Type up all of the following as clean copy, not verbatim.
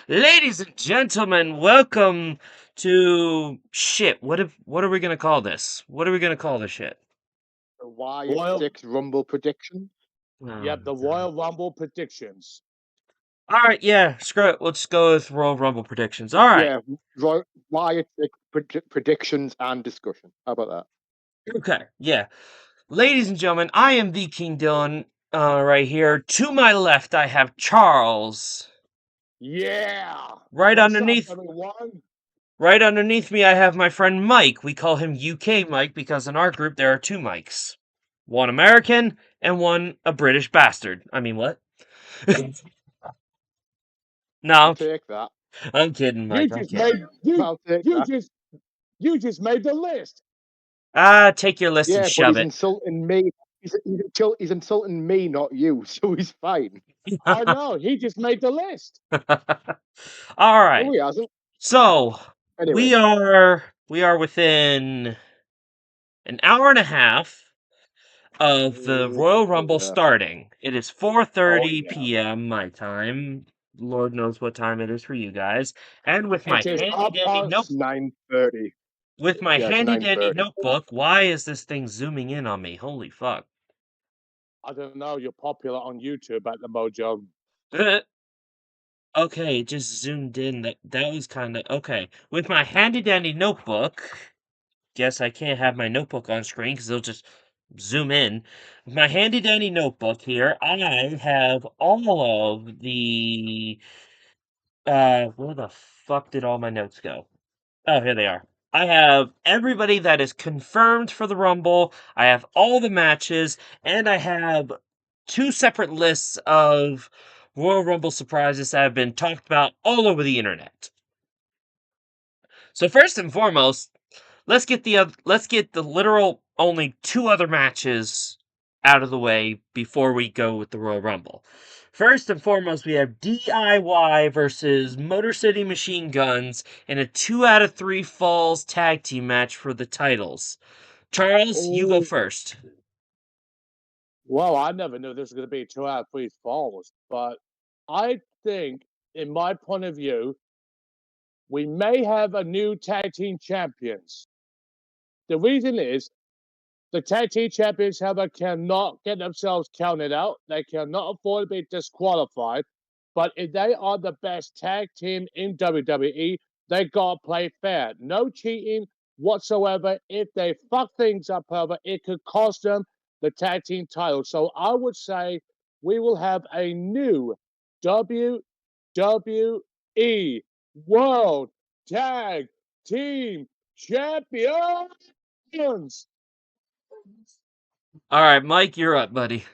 Ladies and gentlemen, welcome to shit. What are we gonna call this? What are we gonna call this shit? The Wyatt Royal, Six Rumble prediction. Oh my yep, the God. Royal Rumble predictions. All right, yeah, screw it. Let's go with Royal Rumble predictions. All right, Yeah, Wyatt Six predictions and discussion. How about that? okay, yeah. Ladies and gentlemen, I am the King Dylan. Right here to my left, I have Charles. Yeah. Right What's up, underneath, everyone? right underneath me, I have my friend Mike. We call him UK Mike because in our group there are two Mikes, one American and one a British bastard. I mean, what? I'll No, take that. I'm kidding, You Mike. I'm just made kidding. you I'll take you that. just you just made the list. Take your list and Yeah, but shove he's it. insulting me. He's insulting me, not you. So he's fine. I know, he just made the list. All No, right. he hasn't. So Anyway, we are within an hour and a half of the Royal Rumble yeah. starting. It is Oh 4:30 yeah. p.m. my time. Lord knows what time it is for you guys. And with my It is handy up dandy past note It's 9:30. with my Yeah, it's handy dandy 9:30. notebook, why is this thing zooming in on me? Holy fuck. I don't know, you're popular on YouTube at the Mojo. Okay, it just zoomed in. That was kind of okay. With my handy dandy notebook, guess I can't have my notebook on screen because it'll just zoom in. With my handy dandy notebook here, I have all of the where the fuck did all my notes go? Oh, here they are. I have everybody that is confirmed for the Rumble. I have all the matches, and I have two separate lists of Royal Rumble surprises that have been talked about all over the internet. So first and foremost, let's get the literal only two other matches out of the way before we go with the Royal Rumble. First and foremost, we have DIY versus Motor City Machine Guns in a 2 out of 3 falls tag team match for the titles. Charles, you go Oh, first. well, I never knew this was going to be 2 out of 3 falls, but I think, in my point of view, we may have a new tag team champions. The reason is the tag team champions, however, cannot get themselves counted out. They cannot afford to be disqualified. But if they are the best tag team in WWE, they gotta play fair. No cheating whatsoever. If they fuck things up, however, it could cost them the tag team title. So I would say we will have a new WWE World Tag Team Champions. All right, Mike, you're up, buddy.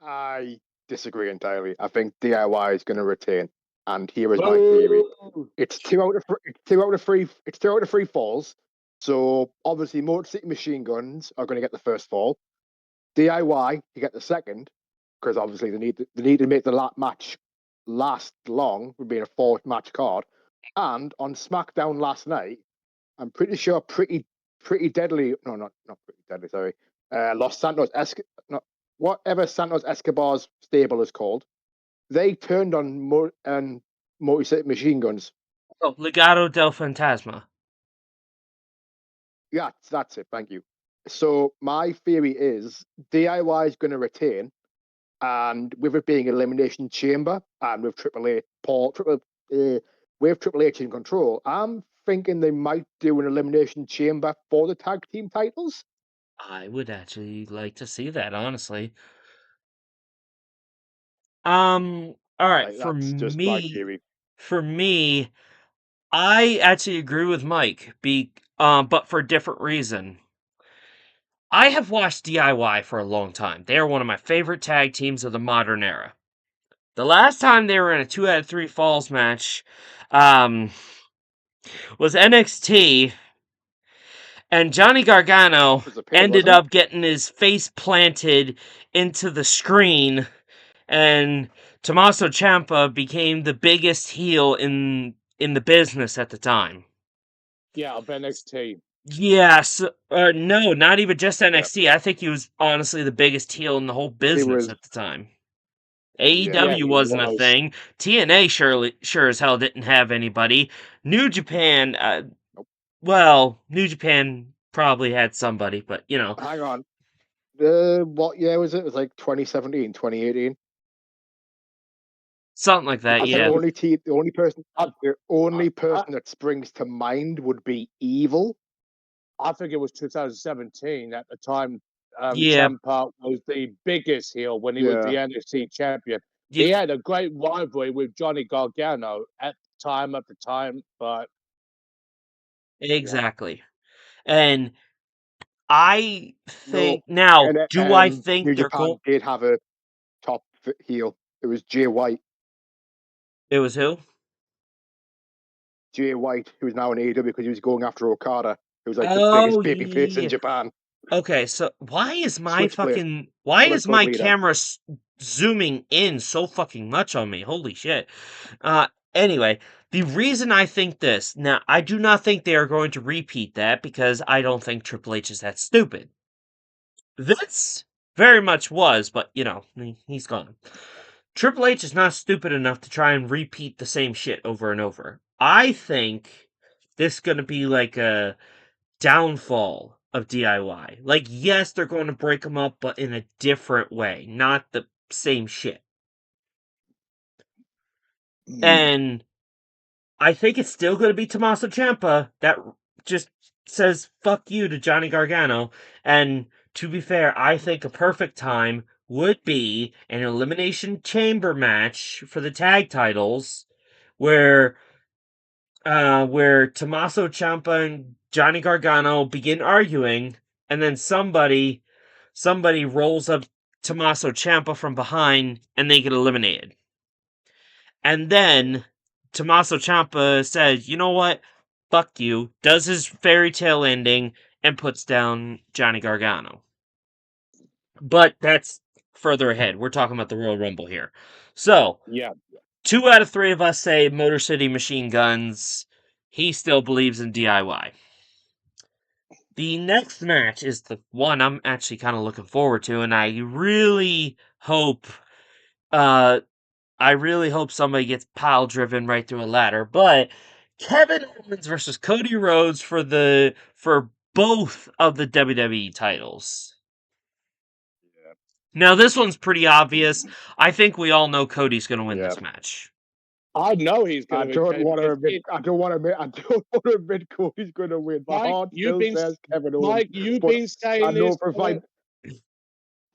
I disagree entirely. I think DIY is going to retain, and here is my theory. Boo! It's 2 out of 3. It's 2 out of 3. It's 2 out of 3 falls. So obviously, Motor City Machine Guns are going to get the first fall. DIY to get the second, because obviously they need to make the match last long, with being a 4 match card. And on SmackDown last night, I'm pretty sure pretty deadly. No, not pretty deadly. Sorry, Los Santos no, whatever Santos Escobar's stable is called. They turned on Motor City Machine Guns. Oh, Legado del Fantasma. Yeah, that's it. Thank you. So my theory is DIY is going to retain, and with it being Elimination Chamber and with with Triple H in control, I'm thinking they might do an Elimination Chamber for the tag team titles. I would actually like to see that, honestly. All right, Like that's just my theory. for me, I actually agree with Mike, but for a different reason. I have watched DIY for a long time. They are one of my favorite tag teams of the modern era. The last time they were in a 2 out of 3 falls match, um, was NXT, and Johnny Gargano It was a pin, ended wasn't it? up getting his face planted into the screen, and Tommaso Ciampa became the biggest heel in the business at the time. Yeah, of NXT. Yes, no, not even just Yeah. NXT. I think he was honestly the biggest heel in the whole He business was at the time. AEW he wasn't a was. thing. TNA sure as hell didn't have anybody. New Japan, well, New Japan probably had somebody, but you know, Hang on. What year was it? It was like 2017, 2018. something like that. Because the Yeah, I, only I, person that springs to mind would be Evil. I think it was 2017 at the time. yeah, Ciampa was the biggest heel when he was the Yeah. NXT champion. you, He had a great rivalry with Johnny Gargano at the time, but exactly. And I No, think now, and do I think New they're going? Japan did have a top heel. It was Jay White. It was who? Jay White, who is now in AEW because he was going after Okada, who was like the Oh biggest babyface in yeah. Japan. Okay, so Switchblade, why Bullet is Club my leader. camera zooming in so fucking much on me? Holy shit. Anyway, the reason I think this, now I do not think they are going to repeat that because I don't think Triple H is that stupid. Vince very much was, but you know, he's gone. Triple H is not stupid enough to try and repeat the same shit over and over. I think this is going to be like a downfall of DIY. Like, yes, they're going to break them up, but in a different way, not the same shit. And I think it's still going to be Tommaso Ciampa that just says fuck you to Johnny Gargano. And to be fair, I think a perfect time would be an Elimination Chamber match for the tag titles where Tommaso Ciampa and Johnny Gargano begin arguing, and then somebody rolls up Tommaso Ciampa from behind, and they get eliminated. And then Tommaso Ciampa says, "You know what? Fuck you." Does his fairy tale ending and puts down Johnny Gargano. But that's further ahead. We're talking about the Royal Rumble here. So, yeah. 2 out of 3 of us say Motor City Machine Guns. He still believes in DIY. The next match is the one I'm actually kind of looking forward to, and I really hope somebody gets pile driven right through a ladder. But Kevin Owens versus Cody Rhodes for both of the WWE titles. Now this one's pretty obvious. I think we all know Cody's going to win this match. I know he's I going to don't want to admit. I don't want to admit Cody's going to win. My heart still says Kevin Owens. Mike, you've been saying I know this. for a fact.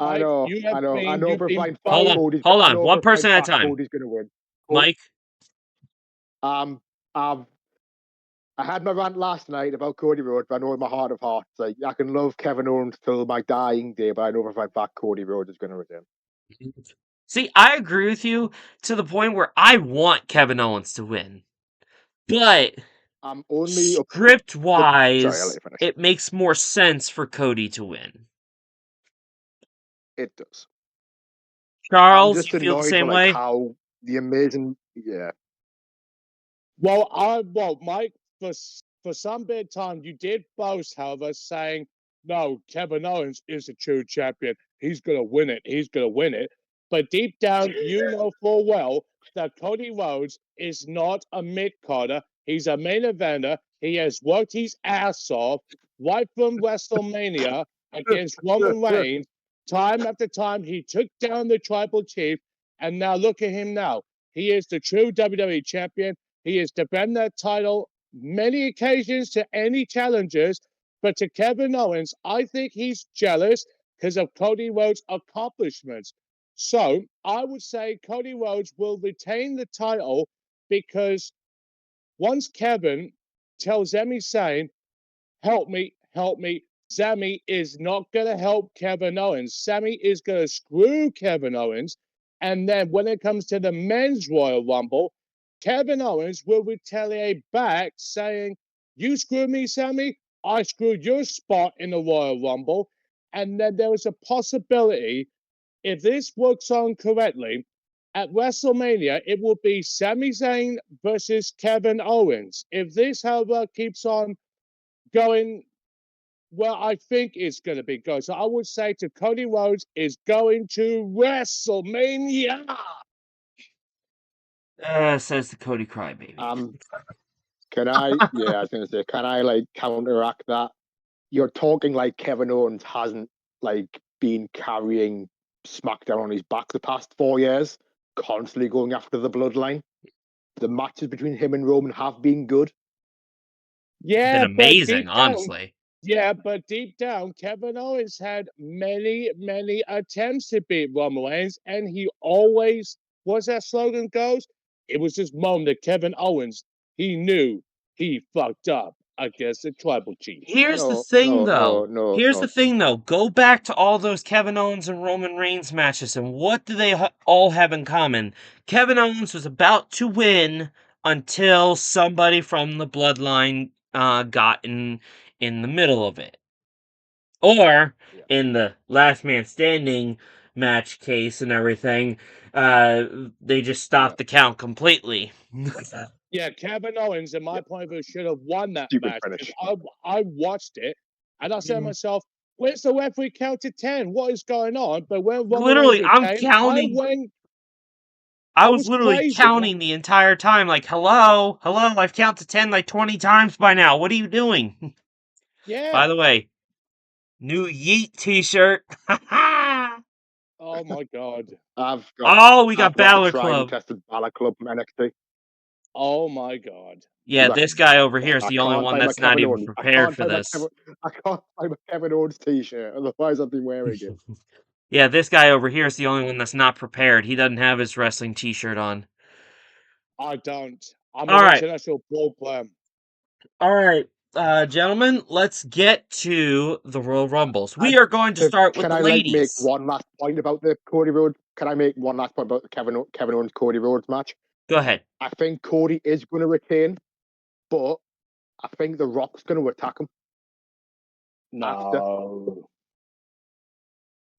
I Mike, know. you have I know. I been- know you've for a been fact. Hold on, Cody's, hold I on. know One for a person at a fact time. Cody's going to win. Mike, I had my rant last night about Cody Rhodes, but I know in my heart of hearts, like, I can love Kevin Owens till my dying day, but I know for a fact Cody Rhodes is going to retain. see, I agree with you to the point where I want Kevin Owens to win. But I'm only script-wise, Sorry, I'll let you finish. it makes more sense for Cody to win. It does. I'm Charles, just you feel the annoyed same with like way? how the amazing, Well, Mike, for some bit of time, you did boast, however, saying, no, Kevin Owens is a true champion. He's going to win it. He's going to win it. But deep down, you know full well that Cody Rhodes is not a mid-carder. He's a main eventer. He has worked his ass off right from WrestleMania against Roman Reigns. Time after time, he took down the Tribal Chief. And now look at him now. He is the true WWE champion. He has defended that title many occasions to any challengers, but to Kevin Owens, I think he's jealous because of Cody Rhodes' accomplishments. So I would say Cody Rhodes will retain the title because once Kevin tells Sami Zayn, help me, Sami is not going to help Kevin Owens. Sami is going to screw Kevin Owens. And then when it comes to the men's Royal Rumble, Kevin Owens will retaliate back saying, you screwed me, Sami. I screwed your spot in the Royal Rumble. And then there is a possibility, if this works on correctly, at WrestleMania, it will be Sami Zayn versus Kevin Owens. If this, however, keeps on going well, I think it's going to be good. So I would say to Cody Rhodes is going to WrestleMania. Says the Cody Crybaby. Can I? Yeah, I was gonna say, can I like counteract that? You're talking like Kevin Owens hasn't like been carrying SmackDown on his back the past 4 years, constantly going after the bloodline. The matches between him and Roman have been good. Yeah, Been amazing, honestly. But deep down, Kevin Owens had many attempts to beat Roman Reigns, and he always, what's that slogan goes? It was this moment that Kevin Owens, he knew he fucked up against the Tribal Chief. Here's the No, thing, no, though. no, Here's no. the thing, though. Go back to all those Kevin Owens and Roman Reigns matches, and what do they all have in common? Kevin Owens was about to win until somebody from the bloodline got in the middle of it. Or Yeah. in the last man standing match case and everything, they just stopped the count completely. Yeah, Kevin Owens, in my point of view, should have won that Stupid match. finish. I watched it, and I said to Mhm. myself, "Where's the referee count to 10? What is going on?" But when Roman Literally, Reigns I'm came, counting. I I was was literally crazy. counting the entire time, like, hello, I've counted 10 like 20 times by now. What are you doing? Yeah. By the way, new Yeet t-shirt. Oh my god. Oh, we got I've got the Balor tried and Club. tested Balor Club from NXT. Oh my god. Yeah, Like, this guy over here is I the only can't one find my that's not Kevin even Owens. prepared for this. I can't find my Kevin Owens t-shirt. Otherwise, I'd be wearing it. Yeah, this guy over here is the only one that's not prepared. He doesn't have his wrestling t-shirt on. I don't. I'm All an right. international ball player. All right, gentlemen, let's get to the Royal Rumbles. We are going to start with Can the I like make ladies. one last point about the Cody Rhodes? Can I make one last point about the Kevin Owens Cody Rhodes match? Go ahead. I think Cody is going to retain, but I think The Rock's going to attack him. After. No.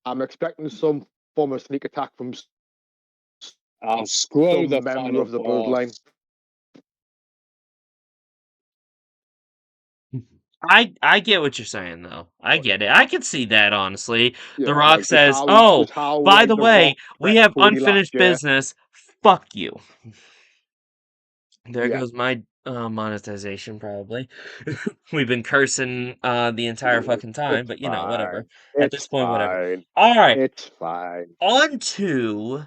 I'm expecting some form of sneak attack from I'll screw some the member final of the boss. bloodline. I get what you're saying, though. I get it. I can see that, honestly. Yeah, The Rock like says, "Oh, by the The Rock way, we prepped have Cody last unfinished year. business. Fuck you." There Yeah. goes my monetization, probably. We've been cursing the entire fucking time, but whatever. At this point, whatever. All right, It's fine. on to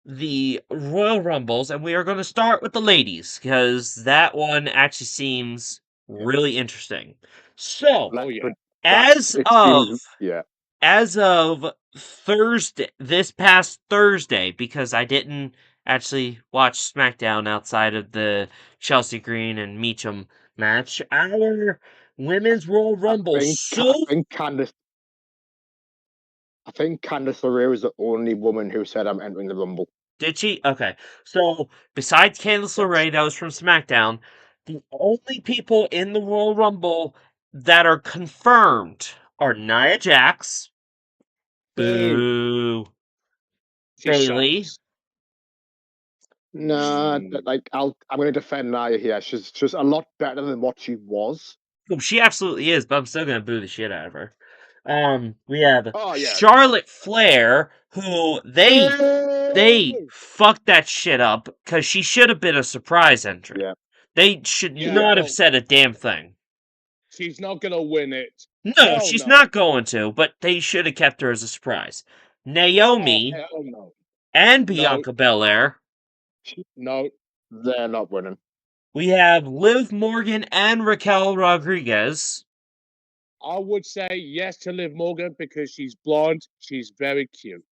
the Royal Rumbles, and we are going to start with the ladies because that one actually seems really interesting. So, Oh yeah. as It of seems, yeah. as of Thursday, this past Thursday, because I didn't actually watch SmackDown outside of the Chelsea Green and Meacham match, our women's Royal Rumble I think Candice LeRae is the only woman who said I'm entering the Rumble. Did she? Okay. So, besides Candice Yes. LeRae, that was from SmackDown, the only people in the Royal Rumble that are confirmed are Nia Jax, Boo. boo, She Bailey, sucks. Nah, I'm going to defend Nia here. She's just a lot better than what she was. oh, she absolutely is, but I'm still gonna boo the shit out of her. We have Oh yeah, Charlotte Flair, who they Boo! fucked that shit up because she should have been a surprise entrant. yeah. They should Yeah, not have well, said a damn thing. she's not gonna win it. No, Hell she's no. not going to, but they should have kept her as a surprise. Oh, Naomi hell no. and No. Bianca Belair. No. They're not winning. We have Liv Morgan and Raquel Rodriguez. I would say yes to Liv Morgan because she's blonde. She's very cute.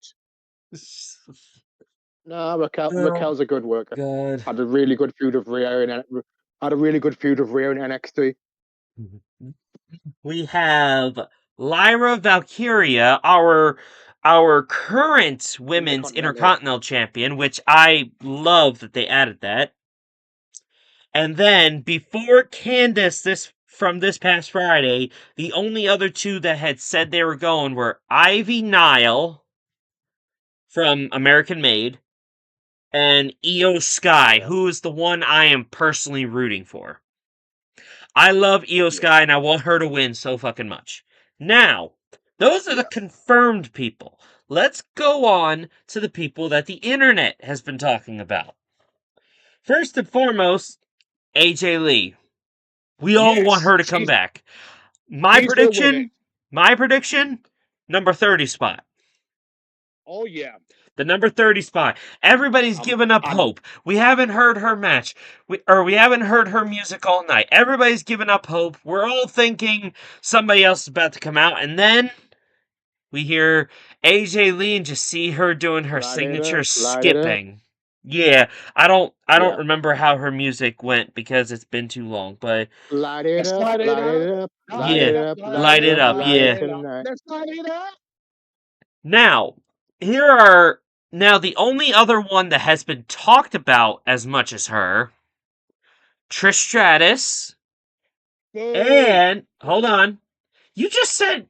No, Oh, Raquel's a good worker. God. Had a really good feud of Rhea in NXT. We have Lyra Valkyria, our current women's Intercontinental champion, which I love that they added that. And then before Candice from this past Friday, the only other two that had said they were going were Ivy Nile from American Made and Io Sky, Yeah. who is the one I am personally rooting for. I love Io Sky and I want her to win so fucking much. Now, those are the Yeah. confirmed people. Let's go on to the people that the internet has been talking about. First and foremost, AJ Lee. We all want Yes, her to come back. My she's gonna win it. prediction, number 30 spot. Oh yeah. The number 30 spot. Everybody's given up I'm hope. We haven't heard her match. We haven't heard her music all night. Everybody's given up hope. We're all thinking somebody else is about to come out, and then we hear AJ Lee and just see her doing her light it signature up, light it up. skipping. Yeah, I don't Yeah. remember how her music went because it's been too long, but Light it Let's up, light it light up. it up, light yeah, it up, light light it it up, up, light it yeah. tonight. Let's light it up. Now, the only other one that has been talked about as much as her, Trish Stratus, Boo. and hold on. You just said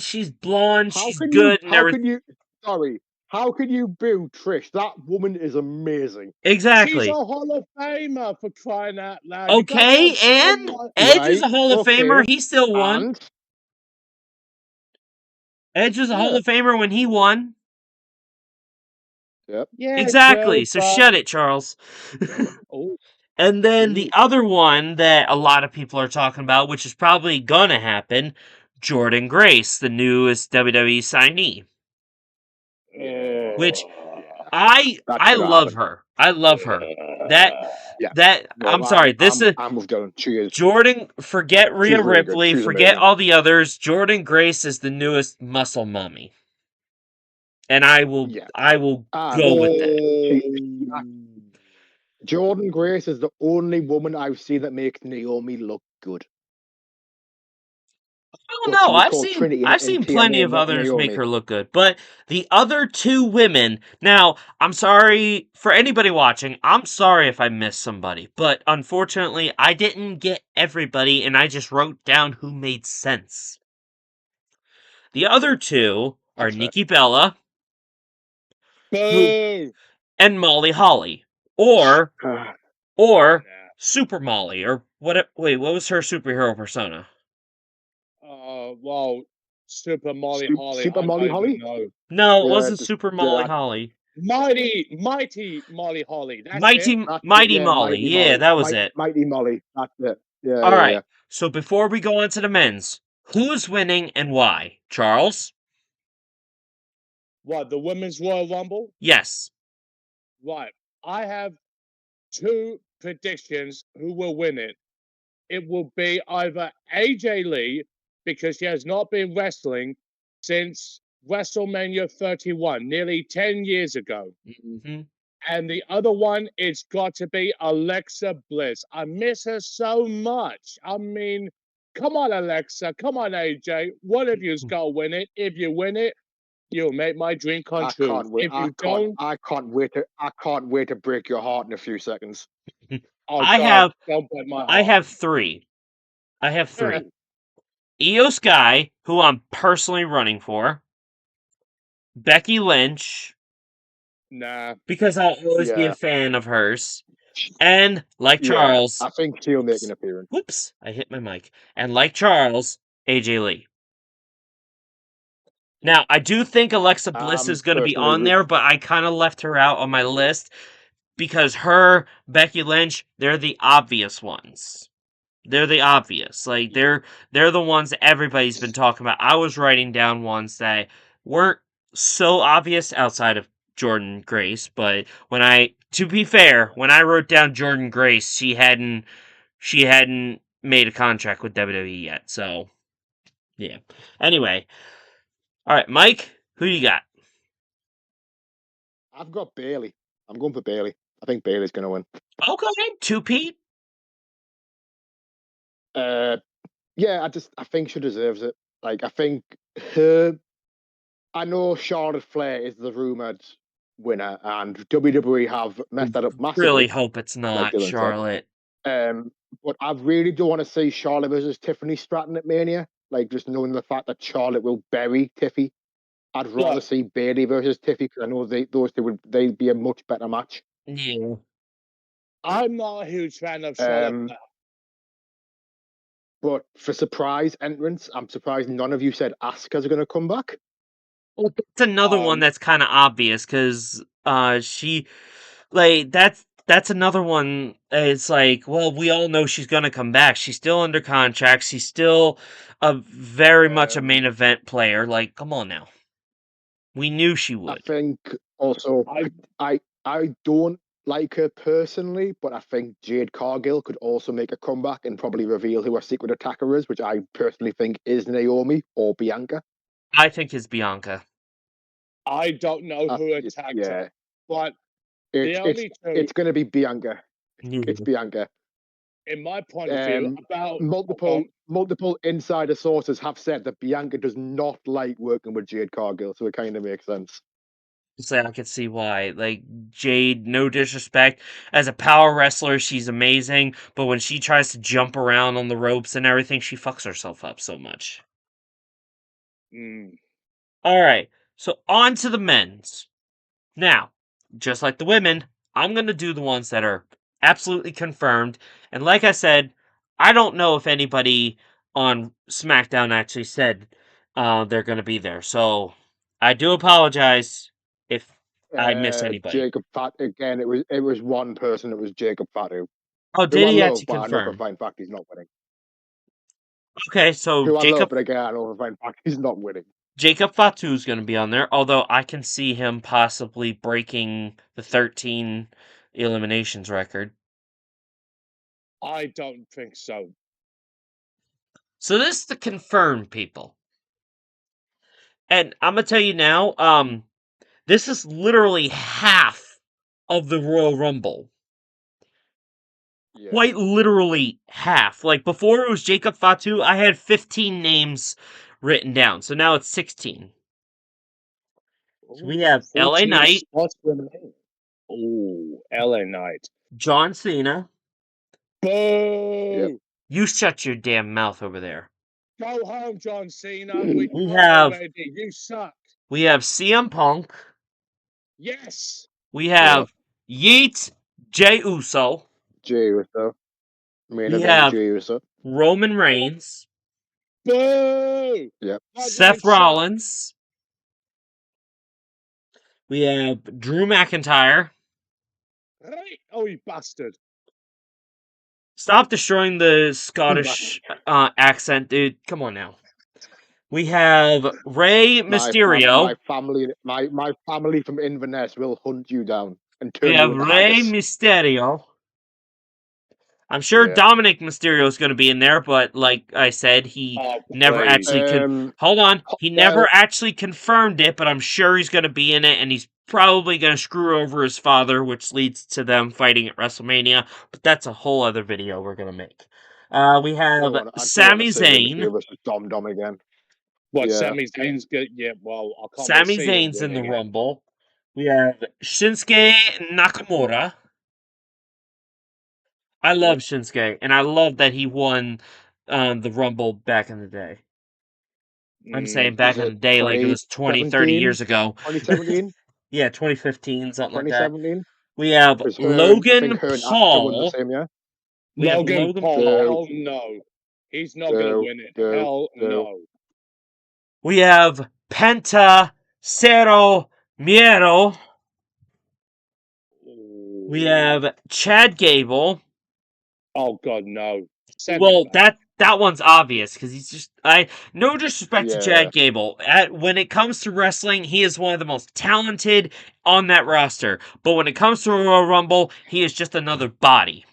she's blonde, How she's can you? good and How everything. can you? Sorry. How can you boo Trish? That woman is amazing. She's a Exactly. Hall of Famer for crying out loud. You gotta Okay, have and someone. Edge is Right? a Hall of Famer. Okay. He still won. And Edge was a Hall yeah. of Famer when he won. Yep. Yeah, Exactly. true, So but shut it, Charles. oh, And then Ooh. the other one that a lot of people are talking about, which is probably gonna happen, Jordan Grace, the newest WWE signee. Which I That I should love happen. her. I love her. That Yeah. No, I'm sorry. This is I'm with Dylan. She is. Jordan. Forget Rhea She's really good. Ripley. She's Forget amazing. all the others. Jordan Grace is the newest muscle mommy, and I will Yeah. go with that. Jordan Grace is the only woman I've seen that makes Naomi look good. Oh But she no, was called Trinity I've in seen plenty TNA, of not others make Naomi. her look good, but the other two women. Now, I'm sorry for anybody watching. I'm sorry if I missed somebody, but unfortunately, I didn't get everybody, and I just wrote down who made sense. The other two are That's fair. Nikki Bella boo. and Molly Holly, or Super Molly, or what? Wait, what was her superhero persona? Well, Super Molly Holly. Super I Molly don't Holly? even know. No, it Yeah, wasn't Super Molly Holly. Mighty Molly Holly. That's it. Mighty yeah, Molly. Yeah, that was it. Mighty Molly. That's it. Yeah, All yeah, right. yeah. So before we go on to the men's, who's winning and why? Charles? What, the Women's Royal Rumble? Yes. Right. I have two predictions who will win it. It will be either AJ Lee, because she has not been wrestling since WrestleMania 31, nearly 10 years ago. Mm-hmm. And the other one, it's got to be Alexa Bliss. I miss her so much. I mean, come on, Alexa. Come on, AJ. One of you's got to win it. If you win it, you'll make my dream come I true. can't wait. If you don't, I can't wait to break your heart in a few seconds. oh, I God, don't break my heart. have three. Io Sky, who I'm personally running for. Becky Lynch, Nah. because I'll always be a Yeah. fan of hers. And like Yeah, Charles, I think she'll make an appearance. whoops, I hit my mic. And like Charles, AJ Lee. Now, I do think Alexa Bliss is going to be on there, but I kind of left her out on my list because her, Becky Lynch, they're the obvious ones. They're the obvious. Like they're the ones that everybody's been talking about. I was writing down ones that weren't so obvious outside of Jordan Grace, but to be fair, when I wrote down Jordan Grace, she hadn't made a contract with WWE yet. So, yeah. Anyway, all right, Mike, who you got? I've got Bailey. I'm going for Bailey. I think Bailey's going to win. Okay, two-peat. Yeah, I think she deserves it. Like, I think her. I know Charlotte Flair is the rumored winner, and WWE have messed that up massively. Really hope it's not Dylan said. Charlotte. But I really do want to see Charlotte versus Tiffany Stratton at Mania. Like, just knowing the fact that Charlotte will bury Tiffy. I'd rather see Bailey versus Tiffy because I know those two they'd be a much better match. Yeah. I'm not a huge fan of Charlotte. But for surprise entrance, I'm surprised none of you said Asuka's going to come back. Well, that's another one that's kind of obvious because she, like, that's another one. It's like, well, we all know she's gonna come back. She's still under contract. She's still a very much a main event player. Like, come on now. We knew she I would. think also I don't like her personally, but I think Jade Cargill could also make a comeback and probably reveal who her secret attacker is, which I personally think is Naomi or Bianca. I think it's Bianca. I don't know who attacked her, but it's going to be Bianca. It's Bianca. In my point of view, about multiple insider sources have said that Bianca does not like working with Jade Cargill, so it kind of makes sense. So I could see why. Like, Jade, no disrespect, as a power wrestler, she's amazing, but when she tries to jump around on the ropes and everything, she fucks herself up so much. Alright, so on to the men's. Now, just like the women, I'm going to do the ones that are absolutely confirmed, and like I said, I don't know if anybody on SmackDown actually said they're going to be there, so I do apologize if I miss anybody. Jacob Fatu again. It was one person. It was Jacob Fatu. Oh, did he actually but confirm? I know for a fine fact he's not winning. Okay, so Who I Jacob, love, but again, I know for a fine fact he's not winning. Jacob Fatu is going to be on there, although I can see him possibly breaking the 13 eliminations record. I don't think so. So this is the confirmed people. And I'm going to tell you now, this is literally half of the Royal Rumble. Yeah. Quite literally half. Like, before it was Jacob Fatu, I had 15 names written down. So now it's 16. So we have LA Knight. Oh, LA Knight. John Cena. Boo! Yep. You shut your damn mouth over there. Go home, John Cena. We have already. You suck. We have CM Punk. Yes. We have Yeet Jey Uso. Jey Uso. Main We event have Jey Uso. Roman Reigns. Boo! Yep. Seth Rollins. We have Drew McIntyre. Right. Oh, you bastard. Stop destroying the Scottish accent, dude. Come on now. We have Rey Mysterio. My family from Inverness will hunt you down and We turn have you into Rey haggis. Mysterio. I'm sure Dominic Mysterio is going to be in there, but like I said, he never actually hold on. He never actually confirmed it, but I'm sure he's going to be in it, and he's probably going to screw over his father, which leads to them fighting at WrestleMania. But that's a whole other video we're going to make. We have Sami Zayn. Dom again. What, Sami Zayn's good? Yeah, well, I can't Sami Zayn's in the Rumble. We have Shinsuke Nakamura. I love Shinsuke, and I love that he won the Rumble back in the day. I'm saying back in the day, like it was 20, 30 years ago. 2017? Yeah, 2015, something like that. 2017? We have Logan Paul. We have Logan Paul. Hell no. He's not going to win it. Hell no. We have Penta Cero Miedo. We have Chad Gable. Oh God, no. Well, that one's obvious because he's just no disrespect to Chad Gable. When it comes to wrestling, he is one of the most talented on that roster. But when it comes to Royal Rumble, he is just another body.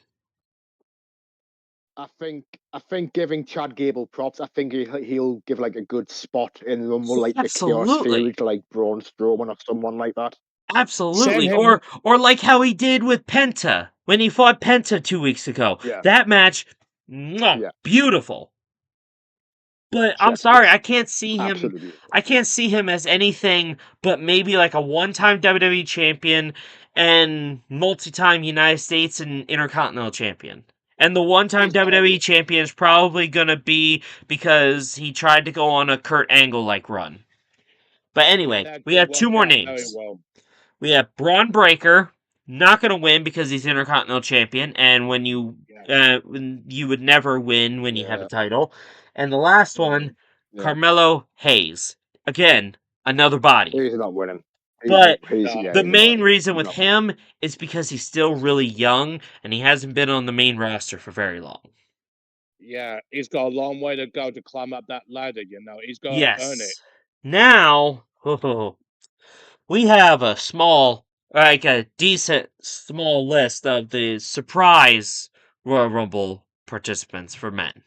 I think giving Chad Gable props. I think he'll give like a good spot in the Rumble, like a Chaos Theory to like Braun Strowman or someone like that. Absolutely, or like how he did with Penta when he fought Penta 2 weeks ago. Yeah. That match, beautiful. But I'm sorry, I can't see him. Absolutely. I can't see him as anything but maybe like a one-time WWE champion and multi-time United States and Intercontinental champion. And the one-time WWE champion is probably gonna be because he tried to go on a Kurt Angle-like run. But anyway, we have two more names. We have Braun Breaker not going to win because he's Intercontinental Champion, and when you would never win when you have a Yeah. title. And the last one, Yeah. Carmelo Hayes. Again, another body. He's not winning. But he's No. yeah, the he's a main body. reason He's with not him is because he's still really young and he hasn't been on the main roster for very long. Yeah, he's got a long way to go to climb up that ladder, you know. He's got to earn it. Yes. Now, we have a decent small list of the surprise Royal Rumble participants for men.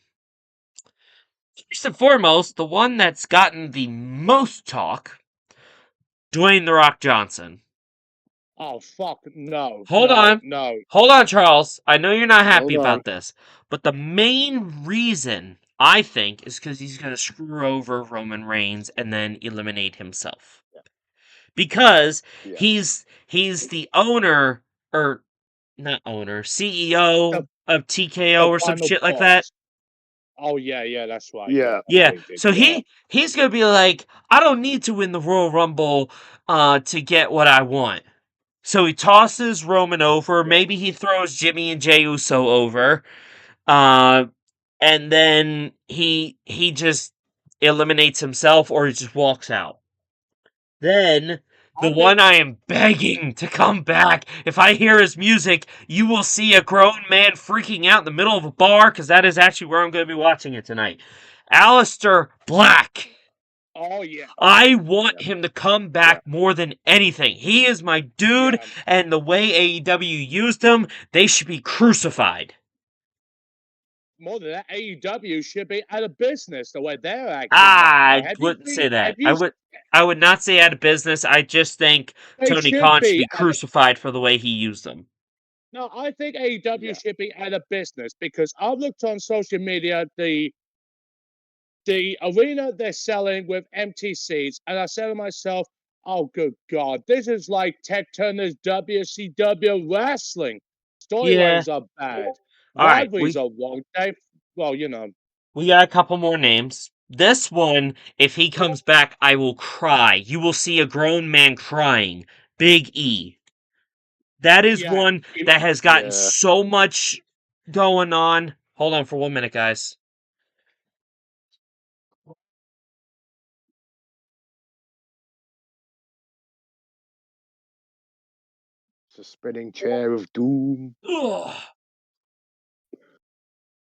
First and foremost, the one that's gotten the most talk, Dwayne The Rock Johnson. Oh, fuck, no. Hold no, on. No. Hold on, Charles. I know you're not happy Hold on. about this, but the main reason, I think, is because he's going to screw over Roman Reigns and then eliminate himself. Because Yeah. he's the owner, or not owner, CEO of TKO or some final shit like that. boss. Oh, yeah, that's right. Yeah. Yeah, They did, so yeah. he's gonna be like, I don't need to win the Royal Rumble to get what I want. So he tosses Roman over. Maybe he throws Jimmy and Jey Uso over, and then he just eliminates himself, or he just walks out. Then the one I am begging to come back. If I hear his music, you will see a grown man freaking out in the middle of a bar, because that is actually where I'm going to be watching it tonight. Aleister Black. Oh, yeah. I want him to come back more than anything. He is my dude, Yeah. and the way AEW used him, they should be crucified. More than that, AEW should be out of business the way they're acting. I wouldn't say that. I would not say out of business. I just think Tony Khan should be crucified for the way he used them. No, I think AEW should be out of business because I've looked on social media the arena they're selling with empty seats, and I said to myself, "Oh, good God, this is like Ted Turner's WCW wrestling. Storylines are bad. All right, Rivalries are wrong. Well, you know." We got a couple more names. This one, if he comes back, I will cry. You will see a grown man crying. Big E. That is one that has gotten so much going on. Hold on for 1 minute, guys. It's a spinning chair of doom. Ugh.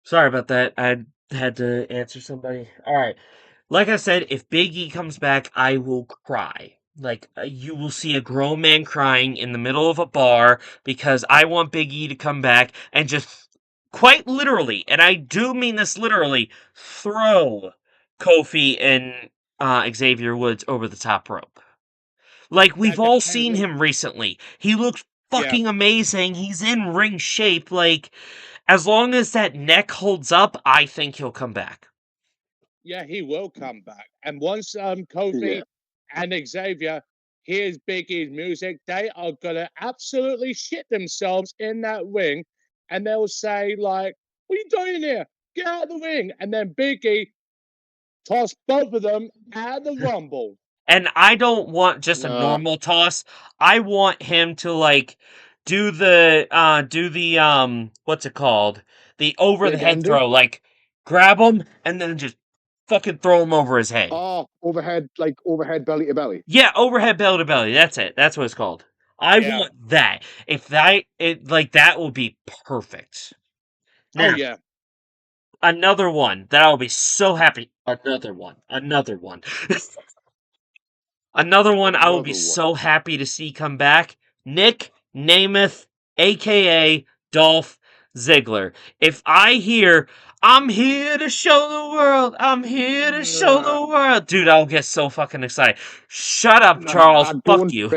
Sorry about that. I had to answer somebody. All right. Like I said, if Big E comes back, I will cry. Like, you will see a grown man crying in the middle of a bar because I want Big E to come back and just quite literally, and I do mean this literally, throw Kofi and Xavier Woods over the top rope. Like, we've all seen him recently. He looks fucking amazing. He's in ring shape. Like, as long as that neck holds up, I think he'll come back. Yeah, he will come back. And once Kofi and Xavier hears Big E's music, they are gonna absolutely shit themselves in that ring, and they'll say like, "What are you doing here? Get out of the ring!" And then Big E toss both of them out of the Rumble. And I don't want just a normal toss. I want him to like do the what's it called? The over the head throw, like grab him and then just fucking throw him over his head. Oh, overhead belly to belly. Yeah, overhead belly to belly. That's it. That's what it's called. I want that. If that that will be perfect. Now, another one that I'll be so happy. Another one. Another one I will be so happy to see come back. Nick Namath, aka Dolph Ziggler. If I hear, I'm here to show the world, I'm here to show the world, dude, I'll get so fucking excited. Shut up, Charles. Fuck you.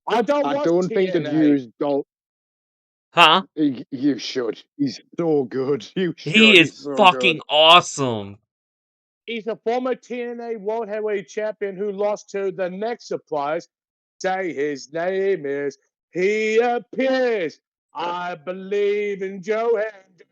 I don't think they've used Dolph. Huh? You should. He's so good. He is so fucking good. awesome. He's a former TNA World Heavyweight Champion who lost to the next surprise. Say his name is. He appears. I believe in Joe Hendry.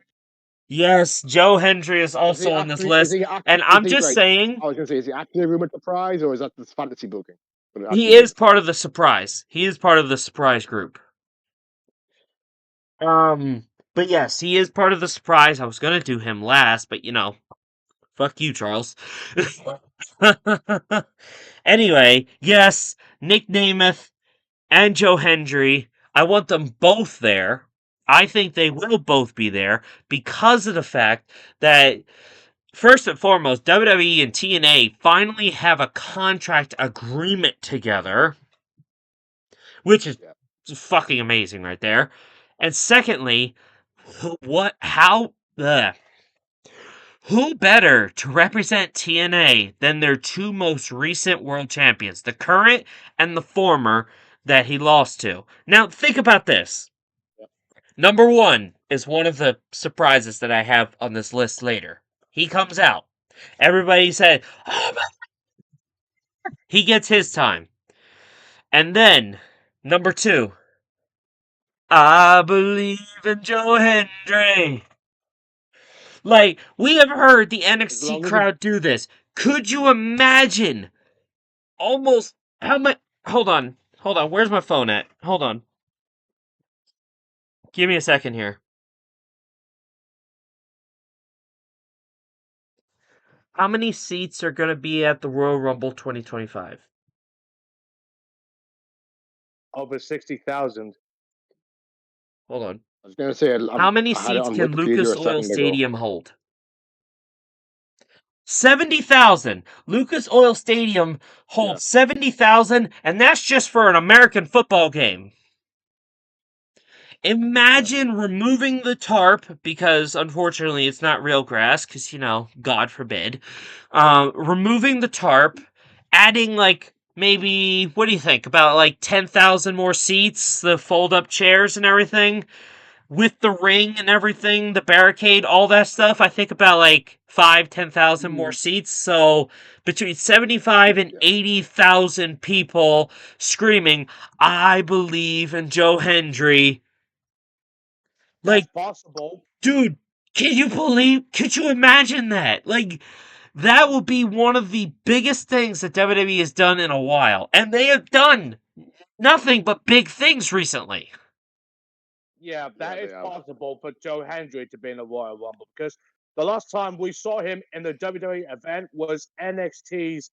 Yes, Joe Hendry is also on this list. And I'm just saying. I was going to say, is he actually a rumored surprise or is that this fantasy booking? But it He actually is did. part of the surprise. He is part of the surprise group. But yes, he is part of the surprise. I was gonna do him last, but fuck you, Charles. Anyway, yes, Nick Namath and Joe Hendry. I want them both there. I think they will both be there because of the fact that, first and foremost, WWE and TNA finally have a contract agreement together, which is Yeah. fucking amazing right there. And secondly, who better to represent TNA than their two most recent world champions, the current and the former that he lost to? Now, think about this. Number one is one of the surprises that I have on this list later. He comes out. Everybody said, oh, he gets his time. And then, number two, I believe in Joe Hendry. Like, we have heard the As NXT long as it, crowd do this. Could you imagine almost how much? Hold on. Hold on. Where's my phone at? Hold on. Give me a second here. How many seats are going to be at the Royal Rumble 2025? over 60,000. Hold on. I was gonna say How many I had it seats on can Wikipedia Lucas a Oil second ago. Stadium hold? 70,000. Lucas Oil Stadium Yeah. holds 70,000, and that's just for an American football game. Imagine removing the tarp, because unfortunately it's not real grass, because, God forbid. Removing the tarp, adding maybe, what do you think, about 10,000 more seats, the fold up chairs and everything, with the ring and everything, the barricade, all that stuff. I think about 10,000 more seats. So between 75 and 80,000 people screaming, I believe in Joe Hendry. That's possible. Dude, could you imagine that? That will be one of the biggest things that WWE has done in a while. And they have done nothing but big things recently. Yeah, that they is have. possible for Joe Hendry to be in the Royal Rumble because the last time we saw him in the WWE event was NXT's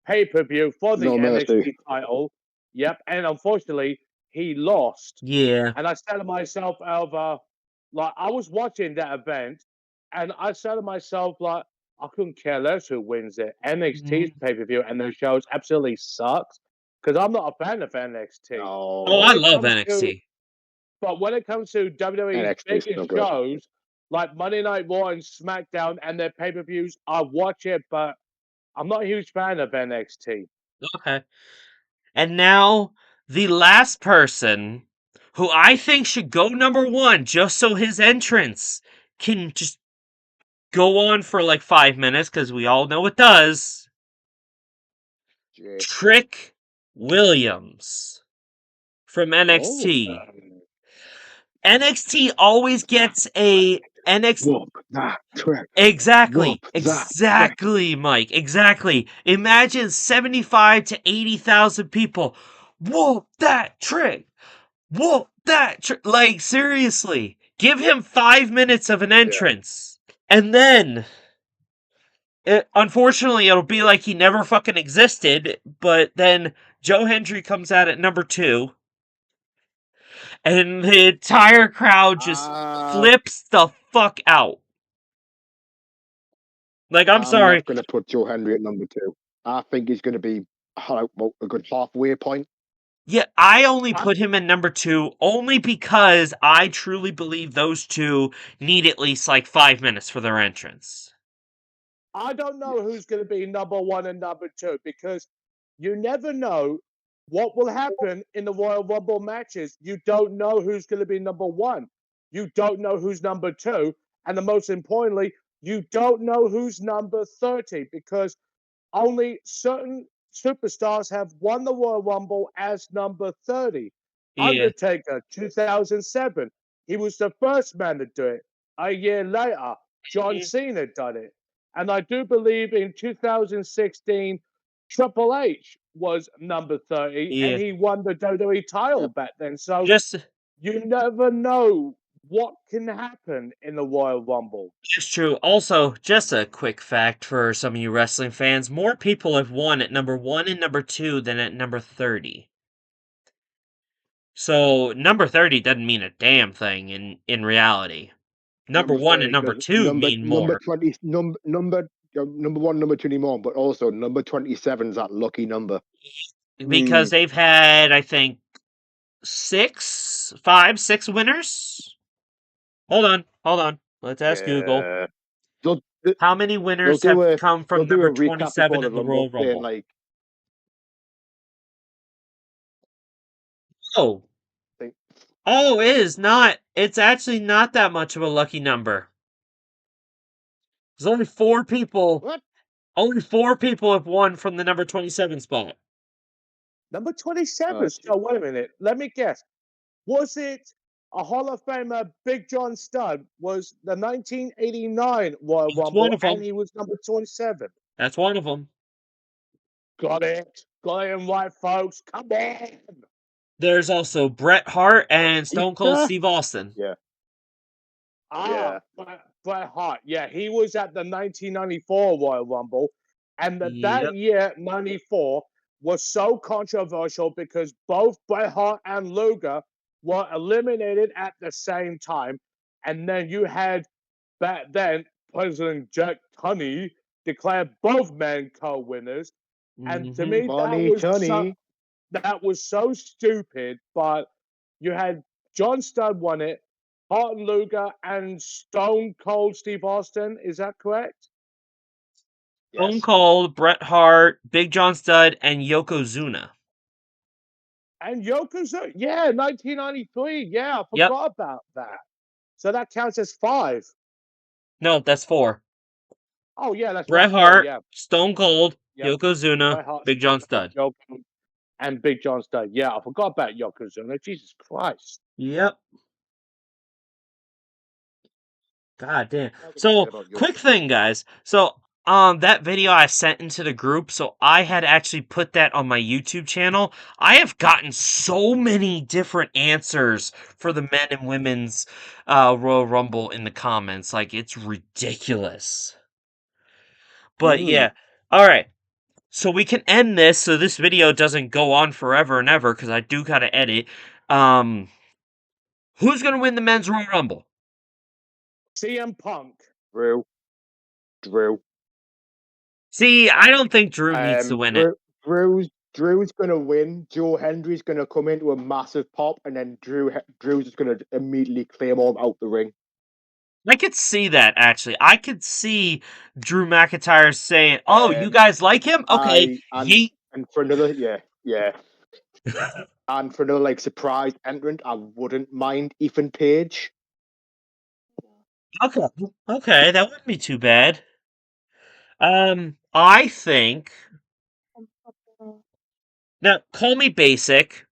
pay-per-view for the No Mercy. NXT title. Yep, and unfortunately, he lost. Yeah. And I said to myself, Alva, I was watching that event, and I said to myself, I couldn't care less who wins it. NXT's pay-per-view and their shows absolutely sucks because I'm not a fan of NXT. No. Oh, I love NXT. But when it comes to WWE's NXT is biggest so good. shows, like Monday Night Raw and SmackDown and their pay-per-views, I watch it, but I'm not a huge fan of NXT. Okay. And now, the last person who I think should go number one, just so his entrance can just go on for 5 minutes, because we all know it does. Jay. Trick Williams from NXT. NXT always gets a NXT. Whoop that trick. Exactly. Whoop that Exactly, Mike. Exactly. Imagine 75 to 80,000 people. Whoop that trick. Whoop that trick. Seriously. Give him 5 minutes of an entrance. And then, unfortunately, it'll be like he never fucking existed. But then Joe Hendry comes out at number 2. And the entire crowd just flips the fuck out. I'm sorry. not going to put Joe Hendry at number 2. I think he's going to be a good halfway point. Yeah, I only put him in number 2 only because I truly believe those two need at least 5 minutes for their entrance. I don't know who's going to be number 1 and number 2 because you never know what will happen in the Royal Rumble matches. You don't know who's going to be number 1. You don't know who's number 2. And the most importantly, you don't know who's number 30 because only certain superstars have won the Royal Rumble as number 30. Yeah. Undertaker, 2007. He was the first man to do it. A year later, John Cena done it. And I do believe in 2016, Triple H was number 30, Yeah. and he won the WWE title back then. So Just you never know what can happen in the Royal Rumble. It's true. Also, just a quick fact for some of you wrestling fans: more people have won at number 1 and number 2 than at number 30. So number 30 doesn't mean a damn thing in reality. Number 1 and 30 number does 2 number mean number more 20 number 1, number 2 anymore, but also number 27 is that lucky number. because they've had, I think, 6 winners. Hold on. Let's ask Google. Yeah. How many They'll winners do have a come they'll from do a number recap 27 before the in the Royal saying Rumble? like Oh. think Oh, it is not. It's actually not that much of a lucky number. There's only 4 people. what? Only 4 people have won from the number 27 spot. Number 27. Oh, So wait a minute. Let me guess. Was it a Hall of Famer, Big John Studd, was the 1989 Royal That's one Rumble, of them. and he was number 27. That's one of them. Got it. Got it right, folks. Come on. There's also Bret Hart and Stone Cold Batista? Steve Austin. Yeah. Ah, Bret Hart. Yeah, he was at the 1994 Royal Rumble, and that Yep. year, 94, was so controversial because both Bret Hart and Luger were eliminated at the same time, and then you had back then President Jack Tunney declare both men co-winners, and to me Funny Tony. that was so stupid. But you had John Studd won it, Hart and Luger, and Stone Cold Steve Austin. Is that correct? Stone Yes. Cold, Bret Hart, Big John Studd, and Yokozuna. And Yokozuna, yeah, 1993. Yeah, I Yep. forgot about that. So that counts as 5. No, that's 4. Oh yeah, that's Bret right. 4, Hart, yeah. Stone Cold, Yep. Yokozuna, Bret Hart, Big John Studd. Yokozuna, and Big John Studd. Yeah, I forgot about Yokozuna. Jesus Christ. Yep. God damn. How could you So, forget about quick Yokozuna? thing, guys. So, that video I sent into the group, so I had actually put that on my YouTube channel. I have gotten so many different answers for the men and women's Royal Rumble in the comments. Like, it's ridiculous. But yeah. All right. So we can end this so this video doesn't go on forever and ever because I do gotta edit. Who's gonna win the men's Royal Rumble? CM Punk. Drew. See, I don't think Drew needs to win it. Drew's gonna win. Joe Hendry's gonna come into a massive pop, and then Drew's just gonna immediately clear him all out the ring. I could see that actually. I could see Drew McIntyre saying, "Oh, you guys like him? Okay, yeet." And for another, yeah. And for another like surprise entrant, I wouldn't mind Ethan Page. Okay, that wouldn't be too bad. I think now call me basic,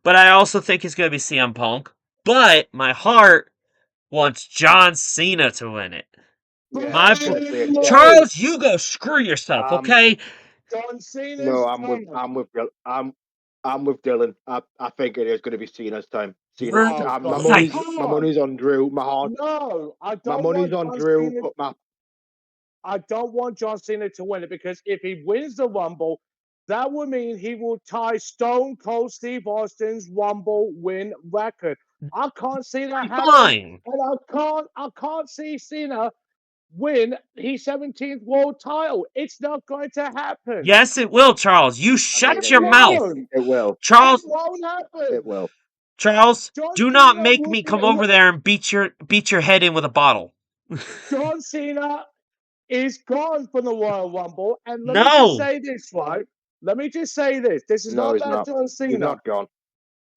but I also think it's gonna be CM Punk. But my heart wants John Cena to win it. Yeah, Charles, you go screw yourself, okay? John Cena. No, I'm with Dylan. I think it is going to be Cena's time. Cena. Oh, my God. money's on Drew. My heart. No, I My don't money's want on John Drew, Cena. but I don't want John Cena to win it because if he wins the Rumble, that would mean he will tie Stone Cold Steve Austin's Rumble win record. I can't see that happen, Fine. and I can't see Cena win his 17th world title. It's not going to happen. Yes, it will, Charles. You shut your mouth. It will. Charles, It won't happen. It will. Charles, John do not Cena make will me be come over there and beat your head in with a bottle. John Cena is gone from the Royal Rumble. And let me No. just say this, right? Let me just say this. This is No, not he's about not. John Cena. He's not gone.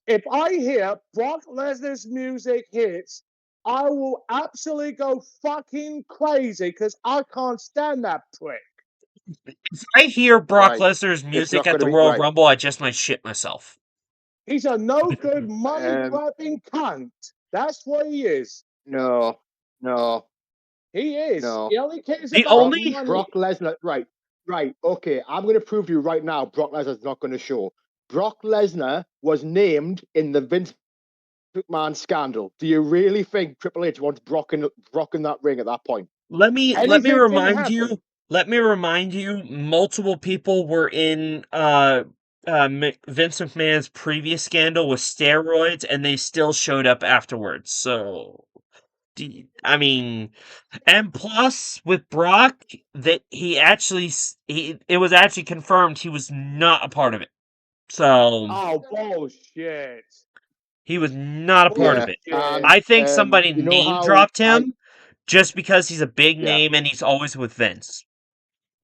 If I hear Brock Lesnar's music hits, I will absolutely go fucking crazy because I can't stand that prick. If I hear Brock Right. Lesnar's music not at the gonna be Royal right. Rumble, I just might shit myself. He's a no good money grabbing cunt. That's what he is. No. He is. No. He only cares The about only- money. Brock Lesnar, right? Right. Okay. I'm going to prove to you right now. Brock Lesnar's not going to show. Brock Lesnar was named in the Vince McMahon scandal. Do you really think Triple H wants Brock in that ring at that point? Let me Anything can remind you. happen. Let me remind you. Multiple people were in Vince McMahon's previous scandal with steroids, and they still showed up afterwards. So, I mean, and plus with Brock, that it was actually confirmed he was not a part of it. So Oh bullshit! he was not a part of it. Bullshit. I think somebody you know name how dropped him just because he's a big Yeah. name and he's always with Vince.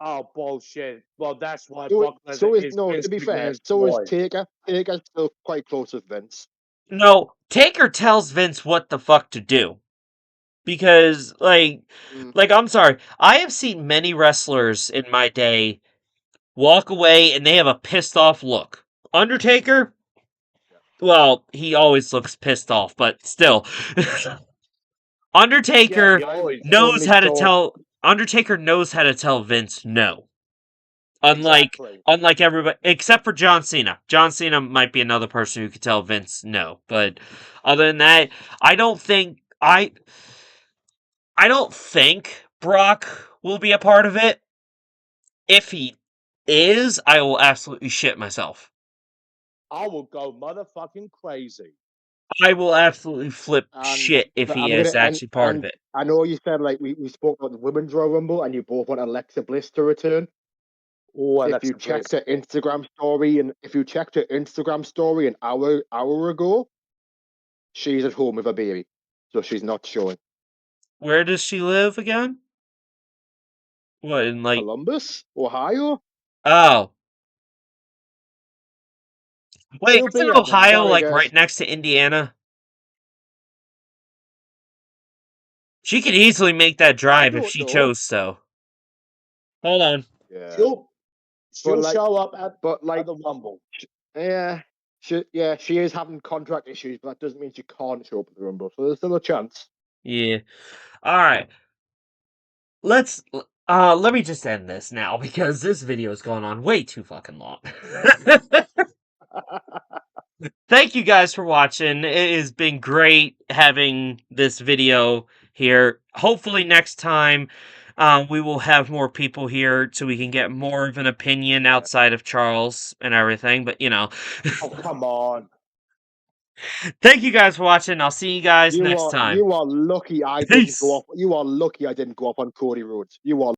Oh bullshit! Well, that's why So, Brock Lesnar is no. Vince To be fair, McMahon's so is boy. Taker. Taker's still quite close with Vince. No, Taker tells Vince what the fuck to do. Because, like, I'm sorry. I have seen many wrestlers in my day walk away and they have a pissed off look. Undertaker? Well, he always looks pissed off, but still. Undertaker Yeah, he always knows only how to saw- tell Undertaker knows how to tell Vince no. Unlike exactly. everybody except for John Cena. John Cena might be another person who could tell Vince no. But other than that, I don't think Brock will be a part of it. If he is, I will absolutely shit myself. I will go motherfucking crazy. I will absolutely flip And shit if but he I'm is gonna- actually part of it. I know you said like we spoke about the Women's Royal Rumble, and you both want Alexa Bliss to return. Oh, If you checked her Instagram story, an hour ago, she's at home with a baby, so she's not showing. Where does she live again? What, in like Columbus, Ohio? Oh. Wait, She'll isn't be at the Ohio Sorry, like guys. right next to Indiana? She could easily make that drive if don't she know. chose so. Hold on. Yeah. She'll like- show up at But the Rumble. yeah, she is having contract issues, but that doesn't mean she can't show up at the Rumble. So there's still a chance. Yeah. All right. Let me just end this now because this video is going on way too fucking long. Thank you guys for watching. It has been great having this video here. Hopefully next time we will have more people here so we can get more of an opinion outside of Charles and everything. But, Oh, come on. Thank you guys for watching. I'll see you guys next time. You are lucky I didn't go off. You are lucky I didn't go off on Cody Rhodes. You are